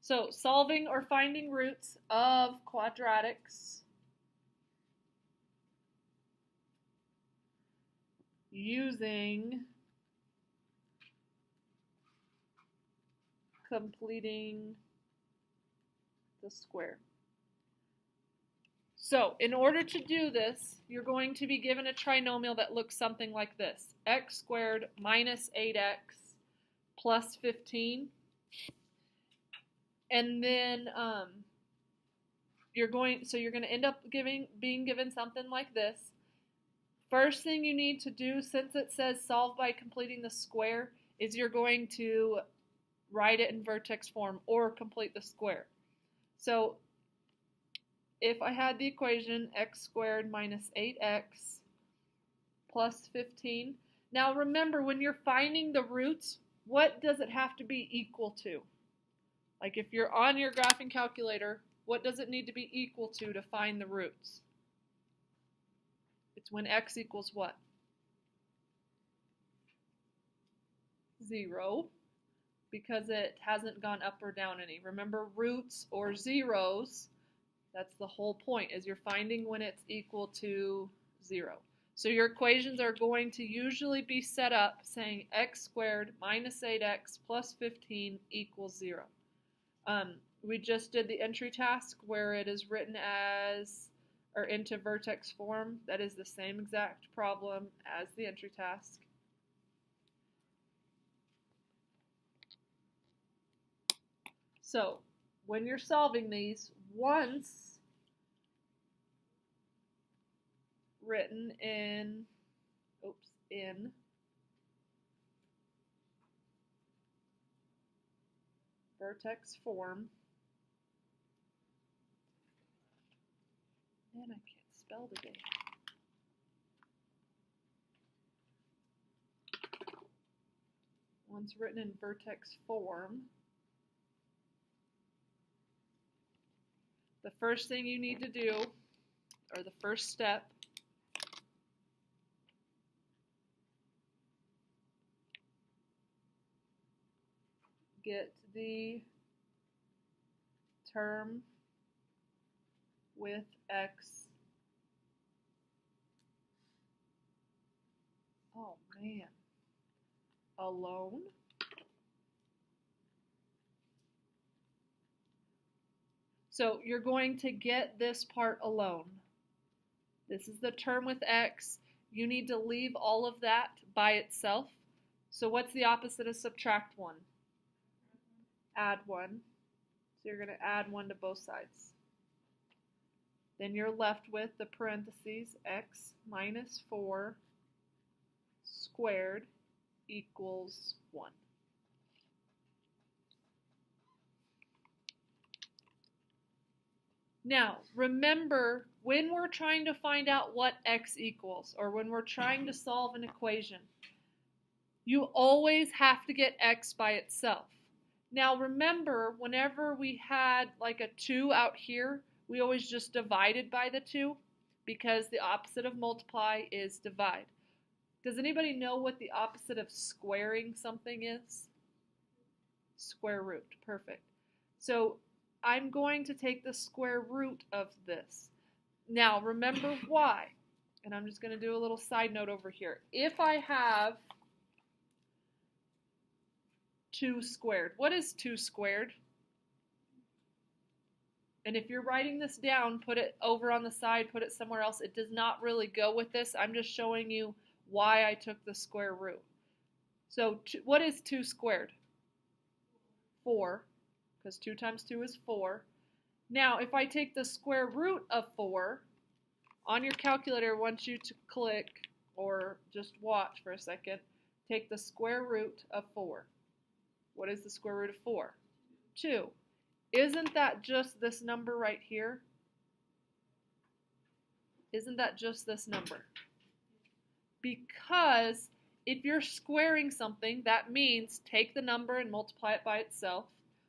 So solving or finding roots of quadratics using completing the square. So in order to do this, you're going to be given a trinomial that looks something like this. X squared minus 8x plus 15. And then you're going to end up being given something like this. First thing you need to do, since it says solve by completing the square, is you're going to write it in vertex form or complete the square. So if I had the equation x squared minus 8x plus 15. Now remember, when you're finding the roots, what does it have to be equal to? Like if you're on your graphing calculator, what does it need to be equal to find the roots? It's when x equals what? 0, because it hasn't gone up or down any. Remember, roots or zeros, that's the whole point, is you're finding when it's equal to 0. So your equations are going to usually be set up saying x squared minus 8x plus 15 equals 0. We just did the entry task where it is written as, or into vertex form. That is the same exact problem as the entry task. So when you're solving these, once written in vertex form. Man, I can't spell today. Once written in vertex form, the first thing you need to do, or the first step, get the term with x. Oh man. Alone. So you're going to get this part alone. This is the term with x. You need to leave all of that by itself. So what's the opposite of subtract 1? Add 1. So you're going to add 1 to both sides. Then you're left with the parentheses x minus 4 squared equals 1. Now, remember, when we're trying to find out what x equals, or when we're trying to solve an equation, you always have to get x by itself. Now, remember, whenever we had like a 2 out here, we always just divided by the 2, because the opposite of multiply is divide. Does anybody know what the opposite of squaring something is? Square root. Perfect. So I'm going to take the square root of this. Now remember why, and I'm just going to do a little side note over here. If I have 2 squared, what is 2 squared? And if you're writing this down, put it over on the side, put it somewhere else. It does not really go with this. I'm just showing you why I took the square root. So what is 2 squared? 4, because 2 times 2 is 4. Now, if I take the square root of 4, on your calculator, I want you to click, or just watch for a second, take the square root of 4. What is the square root of 4? 2. Isn't that just this number right here? Isn't that just this number? Because if you're squaring something, that means take the number and multiply it by itself.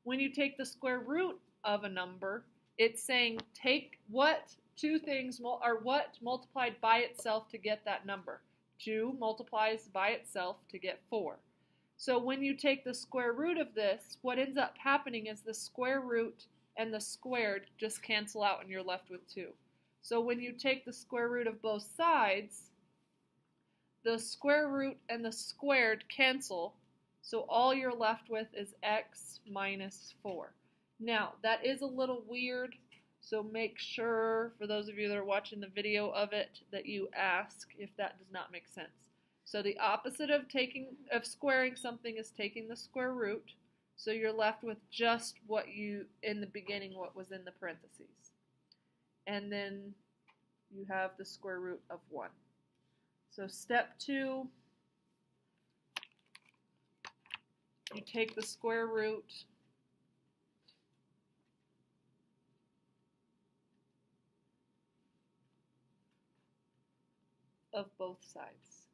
When you take the square root of a number, it's saying take what two things or what multiplied by itself to get that number. 2 multiplies by itself to get 4. So when you take the square root of this, what ends up happening is the square root and the squared just cancel out and you're left with 2. So when you take the square root of both sides, the square root and the squared cancel, so all you're left with is x minus 4. Now, that is a little weird, so make sure, for those of you that are watching the video of it, that you ask if that does not make sense. So the opposite of squaring something is taking the square root, so you're left with just what you, in the beginning, what was in the parentheses. And then you have the square root of 1. So step 2, you take the square root of both sides.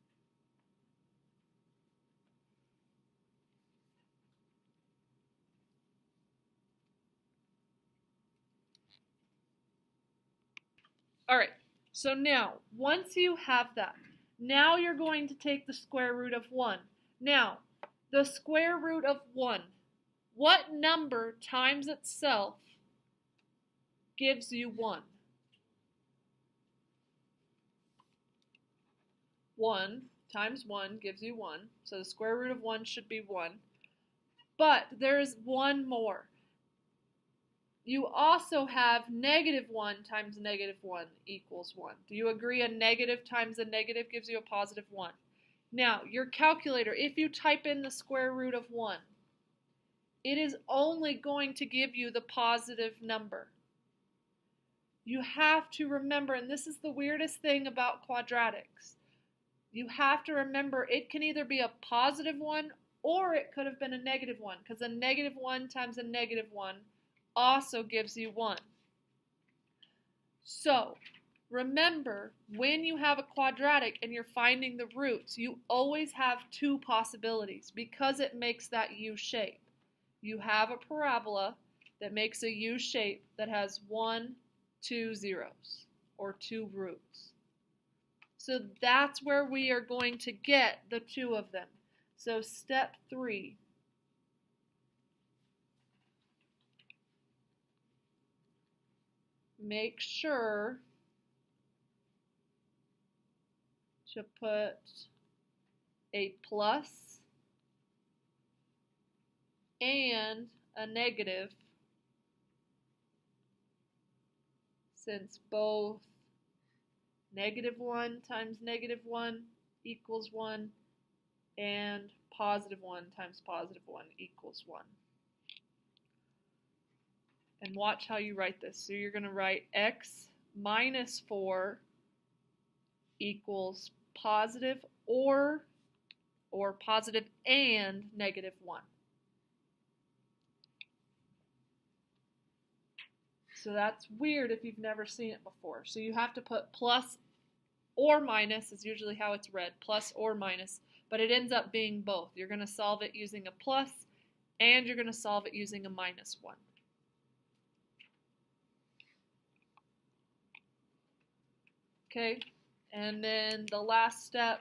All right, so now, once you have that, now you're going to take the square root of 1. Now, the square root of 1, what number times itself gives you 1? 1 times 1 gives you 1, so the square root of 1 should be 1. But there's one more. You also have negative 1 times negative 1 equals 1. Do you agree a negative times a negative gives you a positive 1? Now, your calculator, if you type in the square root of 1, it is only going to give you the positive number. You have to remember, and this is the weirdest thing about quadratics, you have to remember it can either be a positive 1 or it could have been a negative 1, because a negative 1 times a negative 1 also gives you 1. So, remember, when you have a quadratic and you're finding the roots, you always have 2 possibilities because it makes that U shape. You have a parabola that makes a U shape that has 1, 2 zeros, or 2 roots. So that's where we are going to get the 2 of them. So step 3. Make sure to put a plus and a negative, since both negative 1 times negative 1 equals 1 and positive 1 times positive 1 equals 1. And watch how you write this. So you're going to write x minus 4 equals positive or positive and negative 1. So that's weird if you've never seen it before. So you have to put plus or minus is usually how it's read, plus or minus, but it ends up being both. You're going to solve it using a plus and you're going to solve it using a minus 1. Okay, and then the last step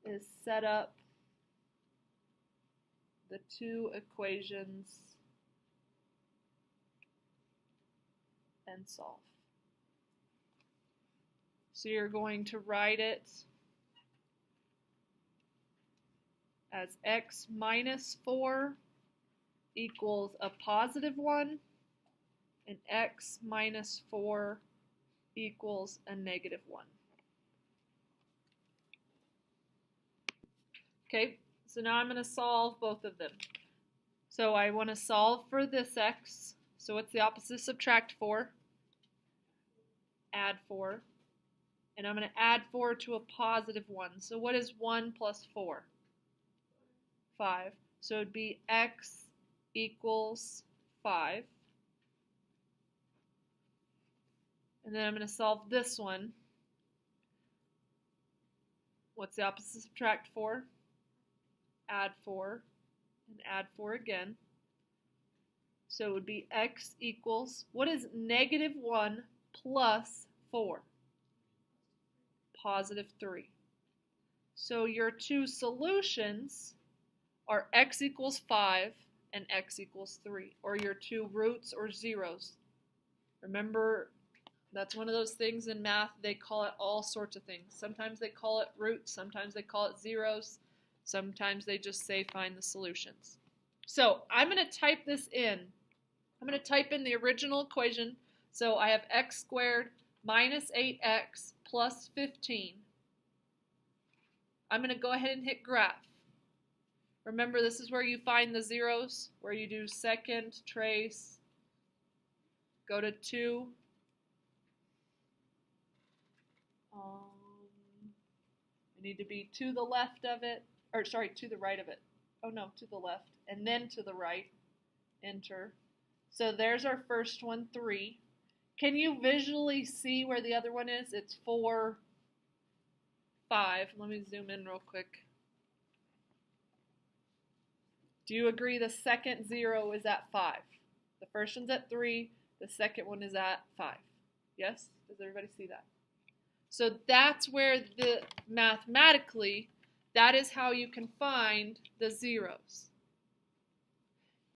is set up the 2 equations and solve. So you're going to write it as x minus 4 equals a positive 1 and x minus 4 equals a negative 1. Okay, so now I'm going to solve both of them. So I want to solve for this x. So what's the opposite of subtract 4? Add 4. And I'm going to add 4 to a positive 1. So what is 1 plus 4? 5. So it would be x equals 5. And then I'm going to solve this one. What's the opposite of subtract 4? Add 4. And add 4 again. So it would be x equals, what is negative 1 plus 4? positive 3. So your two solutions are x equals 5 and x equals 3, or your two roots or zeros. Remember, that's one of those things in math, they call it all sorts of things. Sometimes they call it roots, sometimes they call it zeros, sometimes they just say find the solutions. So I'm going to type this in. I'm going to type in the original equation. So I have x squared minus 8x plus 15. I'm going to go ahead and hit graph. Remember, this is where you find the zeros, where you do second, trace, go to 2. I need to be to the left of it, or sorry, to the right of it. Oh no, to the left, and then to the right. Enter. So there's our first one, 3. Can you visually see where the other one is? It's 4, 5. Let me zoom in real quick. Do you agree the second 0 is at 5? The first one's at 3, the second one is at 5. Yes? Does everybody see that? So that's where mathematically, that is how you can find the zeros.